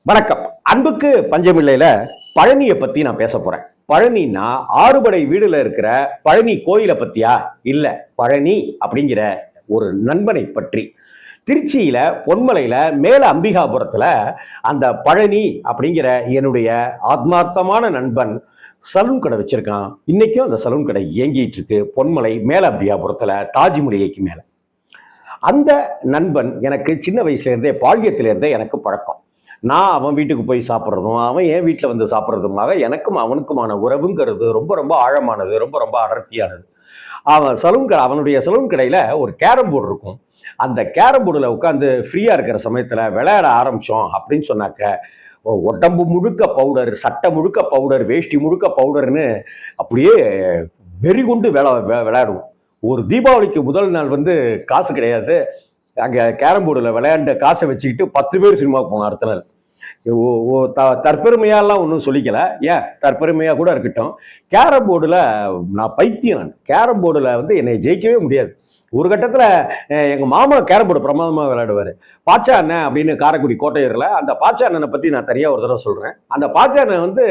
வணக்கம். அன்புக்கு பஞ்சமில்லையில பழனியை பத்தி நான் பேச போறேன். பழனின்னா ஆறுபடை வீடுல இருக்கிற பழனி கோயிலை பத்தியா? இல்ல, பழனி அப்படிங்கிற ஒரு நண்பனை பற்றி. திருச்சியில பொன்மலையில மேல அம்பிகாபுரத்துல அந்த பழனி அப்படிங்கிற என்னுடைய ஆத்மார்த்தமான நண்பன் சலூன் கடை வச்சிருக்கான். இன்னைக்கும் அந்த சலூன் கடை இயங்கிட்டு இருக்கு. பொன்மலை மேல அம்பிகாபுரத்துல தாஜ்மலைக்கு மேல. அந்த நண்பன் எனக்கு சின்ன வயசுல இருந்தே, பால்யத்தில இருந்தே எனக்கு பழக்கம். நான் அவன் வீட்டுக்கு போய் சாப்பிட்றதும், அவன் என் வீட்டில் வந்து சாப்பிட்றதுமாக எனக்கும் அவனுக்குமான உறவுங்கிறது ரொம்ப ரொம்ப ஆழமானது, ரொம்ப ரொம்ப அடர்த்தியானது. அவனுடைய சலூன் கடையில் ஒரு கேரம் போர்டு இருக்கும். அந்த கேரம் போர்டில் உட்காந்து ஃப்ரீயாக இருக்கிற சமயத்தில் விளையாட ஆரம்பித்தோம் அப்படின்னு சொன்னாக்க, உடம்பு முழுக்க பவுடர், சட்டை முழுக்க பவுடர், வேஷ்டி முழுக்க பவுடர்னு அப்படியே வெறி கொண்டு விளையாடுவோம். ஒரு தீபாவளிக்கு முதல் நாள் வந்து காசு கிடையாது. அங்கே கேரம் போர்டில் விளையாண்ட காசை வச்சுக்கிட்டு 10 பேர் சினிமாவுக்கு போனோம் அடுத்த நாள். தற்பெருமையாலாம் ஒன்றும் சொல்லிக்கல, ஏன் தற்பெருமையாக கூட இருக்கட்டும். கேரம் போர்டில் நான் பைத்தியம். நான் கேரம் போர்டில் வந்து என்னை ஜெயிக்கவே முடியாது. ஒரு கட்டத்தில் எங்கள் மாமா கேரம் போர்டு பிரமாதமாக விளையாடுவார். பாச்சா அண்ணன் அப்படின்னு காரைக்குடி கோட்டையூரில். அந்த பாச்சா அண்ணனை பற்றி நான் தனியாக ஒரு தடவை சொல்கிறேன். அந்த பாச்சா அண்ணன் வந்து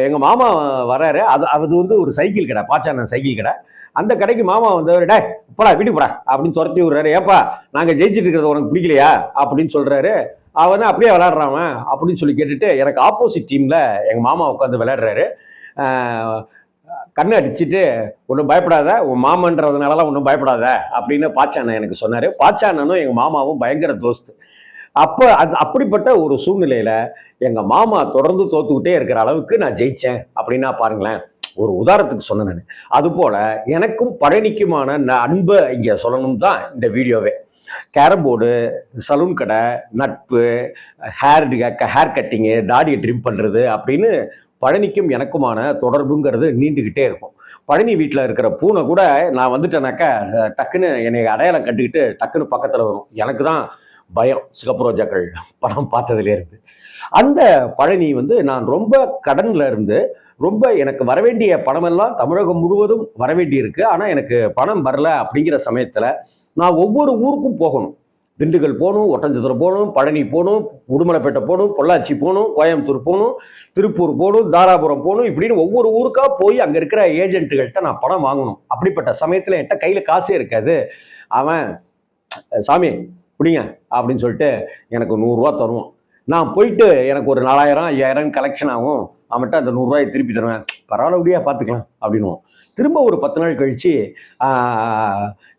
எங்கள் மாமா வர்றாரு. அது வந்து ஒரு சைக்கிள் கடை, பாச்சா அண்ணன் சைக்கிள் கடை. அந்த கடைக்கு மாமா வந்தவர், டே போடா வீட்டுக்கு போடா அப்படின்னு துரத்தி விடுறாரு. ஏப்பா நாங்கள் ஜெயிச்சிட்டு இருக்கிறது உனக்கு பிடிக்கலையா அப்படின்னு சொல்கிறாரு. அவனை அப்படியே விளையாடுறான் அப்படின்னு சொல்லி கேட்டுட்டு எனக்கு ஆப்போசிட் டீமில் எங்கள் மாமா உட்காந்து விளையாடுறாரு. கண்ணை அடிச்சுட்டு ஒன்றும் பயப்படாத, உன் மாமன்றதுனாலலாம் ஒன்றும் பயப்படாத அப்படின்னு பாச்சா அண்ணன் எனக்கு சொன்னார். பாச்சா அண்ணனும் எங்கள் மாமாவும் பயங்கர தோஸ்து. அப்படிப்பட்ட ஒரு சூழ்நிலையில் எங்கள் மாமா தொடர்ந்து தோத்துக்கிட்டே இருக்கிற அளவுக்கு நான் ஜெயித்தேன் அப்படின்னா பாருங்களேன். ஒரு உதாரணத்துக்கு சொன்னேன் நான். அதுபோல் எனக்கும் பழனிக்குமான அன்பை இங்கே சொல்லணும் தான் இந்த வீடியோவே. கேரம் போர்டு, சலூன் கடை, நட்பு, ஹேர் கட்டிங்கு, தாடியை ட்ரிம் பண்ணுறது அப்படின்னு பழனிக்கும் எனக்குமான தொடர்புங்கிறது நீண்டுக்கிட்டே இருக்கும். பழனி வீட்டில் இருக்கிற பூனை கூட நான் வந்துட்டேனாக்கா டக்குன்னு என்னை அடையாளம் கட்டுக்கிட்டு டக்குன்னு பக்கத்தில் வரும். எனக்கு தான் பயம், சிகப்புரோஜாக்கள் படம் பார்த்ததுலேருந்து. அந்த பழனி வந்து நான் ரொம்ப கடனில் இருந்து, ரொம்ப எனக்கு வரவேண்டிய பணமெல்லாம் தமிழகம் முழுவதும் வரவேண்டி இருக்கு. ஆனால் எனக்கு பணம் வரல அப்படிங்கிற சமயத்தில் நான் ஒவ்வொரு ஊருக்கும் போகணும். திண்டுக்கல் போகணும், ஒட்டஞ்சத்திரம் போகணும், பழனி போகணும், உடுமலைப்பேட்டை போகணும், பொள்ளாச்சி போகணும், கோயம்புத்தூர் போகணும், திருப்பூர் போகணும், தாராபுரம் போகணும், இப்படின்னு ஒவ்வொரு ஊருக்காக போய் அங்கே இருக்கிற ஏஜென்ட்டுகள்கிட்ட நான் பணம் வாங்கணும். அப்படிப்பட்ட சமயத்தில் என்கிட்ட கையில் காசே இருக்காது. அவன் சாமி பிடிங்க அப்படின்னு சொல்லிட்டு எனக்கு 100 ரூபா தருவான். நான் போயிட்டு எனக்கு ஒரு 4000 5000 கலெக்ஷன் ஆகும். அவன்கிட்ட அந்த 100 ரூபாயை திருப்பி தருவேன். பரவாயில்ல விடியா பார்த்துக்கலாம் அப்படின்னுவோம். திரும்ப ஒரு 10 நாள் கழித்து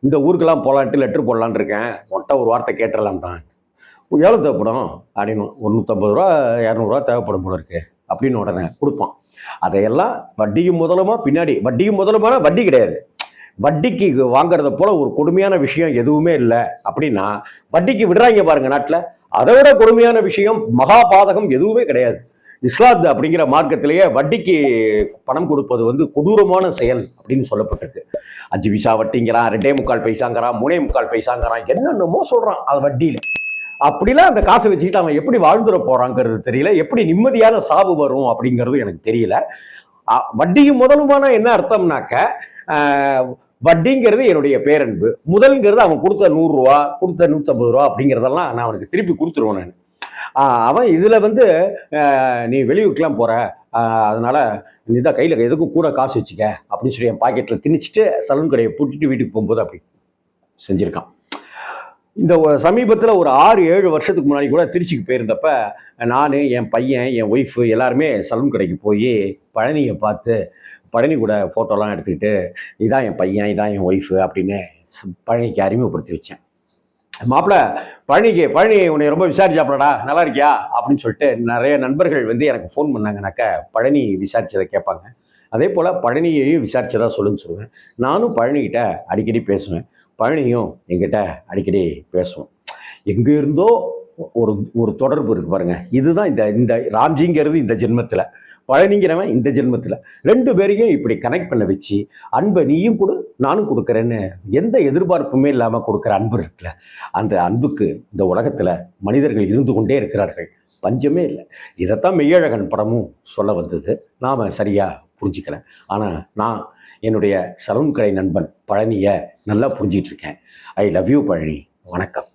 இந்த ஊருக்கெல்லாம் போகலான்ட்டு லெட்ரு போடலான் இருக்கேன், உன்ட்ட ஒரு வார்த்தை கேட்டுடலான்ட்டான். எவ்வளோ தேவைப்படும் அப்படின்னு. ஒரு 150 ரூபா 200 தேவைப்படும் போல இருக்கு அப்படின்னு உடனே கொடுப்பான். அதையெல்லாம் வட்டியும் முதலுமா பின்னாடி, வட்டியும் முதலுமான வட்டி கிடையாது. வட்டிக்கு வாங்குறத போல ஒரு கொடுமையான விஷயம் எதுவுமே இல்லை. அப்படின்னா வட்டிக்கு விடுறாங்க பாருங்க நாட்டில், அதை விட கொடுமையான விஷயம் மகாபாதகம் எதுவுமே கிடையாது. இஸ்லாத் அப்படிங்கிற மார்க்கத்திலேயே வட்டிக்கு பணம் கொடுப்பது வந்து கொடூரமான செயல் அப்படின்னு சொல்லப்பட்டிருக்கு. 5 பைசா வட்டிங்கிறான், 2.25 பைசாங்கிறான், 3.25 பைசாங்கிறான், என்னென்னமோ சொல்றான் அது வட்டியில. அப்படிலாம் அந்த காசை வச்சுக்கிட்டு அவன் எப்படி வாழ்ந்துட போறாங்கிறது தெரியல. எப்படி நிம்மதியான சாவு வரும் அப்படிங்கிறது எனக்கு தெரியல. வட்டியும் முதலுமான என்ன அர்த்தம்னாக்க, வட்டிங்கிறது என்னுடைய பேரன்பு, முதல்ங்கிறது அவன் கொடுத்த 100 ரூபா, கொடுத்த 150 ரூபா அப்படிங்கிறதெல்லாம் நான் அவனுக்கு திருப்பி கொடுத்துருவேன் நான். அவன் இதில் வந்து நீ வெளியூருக்குலாம் போகிற, அதனால் நீ தான் கையில் எதுக்கும் கூட காசு வச்சுக்க அப்படின்னு சொல்லி என் பாக்கெட்டில் திணிச்சிட்டு சலூன் கடையை பூட்டிட்டு வீட்டுக்கு போகும்போது அப்படி செஞ்சுருக்கான். இந்த சமீபத்தில் ஒரு 6-7 வருஷத்துக்கு முன்னாடி கூட திருச்சிக்கு போயிருந்தப்ப நான், என் பையன், என் ஒய்ஃபு எல்லாருமே சலூன் கடைக்கு போய் பழனியை பார்த்து பழனி கூட ஃபோட்டோலாம் எடுத்துக்கிட்டு, இதான் என் பையன், இதான் என் ஒய்ஃபு அப்படின்னு பழனிக்கு அறிமுகப்படுத்தி வச்சேன். மாப்பிள்ள பழனி உன்னை ரொம்ப விசாரிச்சாப்படா, நல்லா இருக்கியா அப்படின்னு சொல்லிட்டு நிறைய நண்பர்கள் வந்து எனக்கு ஃபோன் பண்ணாங்கனாக்க பழனி விசாரிச்சதை கேட்பாங்க. அதே போல் பழனியையும் விசாரிச்சதா சொல்லுவேன். நானும் பழனிக்கிட்ட அடிக்கடி பேசுவேன், பழனியும் என்கிட்ட அடிக்கடி பேசுவோம். எங்கே இருந்தோ ஒரு ஒரு தொடர்பு இருக்கு பாருங்க. இதுதான் இந்த ராம்ஜிங்கிறது இந்த ஜென்மத்தில், பழனிங்கிறவன் இந்த ஜென்மத்தில், 2 பேரையும் இப்படி கனெக்ட் பண்ண வச்சு அன்பை நீயும் கொடு நானும் கொடுக்குறேன்னு எந்த எதிர்பார்ப்புமே இல்லாமல் கொடுக்குற அன்பு இருக்குல்ல, அந்த அன்புக்கு இந்த உலகத்தில் மனிதர்கள் இருந்து கொண்டே இருக்கிறார்கள், பஞ்சமே இல்லை. இதைத்தான் மெய்யழகன் படமும் சொல்ல வந்தது. நாம் சரியாக புரிஞ்சுக்கிறேன். ஆனால் நான் என்னுடைய சலூன் கடை நண்பன் பழனியை நல்லா புரிஞ்சிகிட்டு இருக்கேன். I love you Palani. வணக்கம்.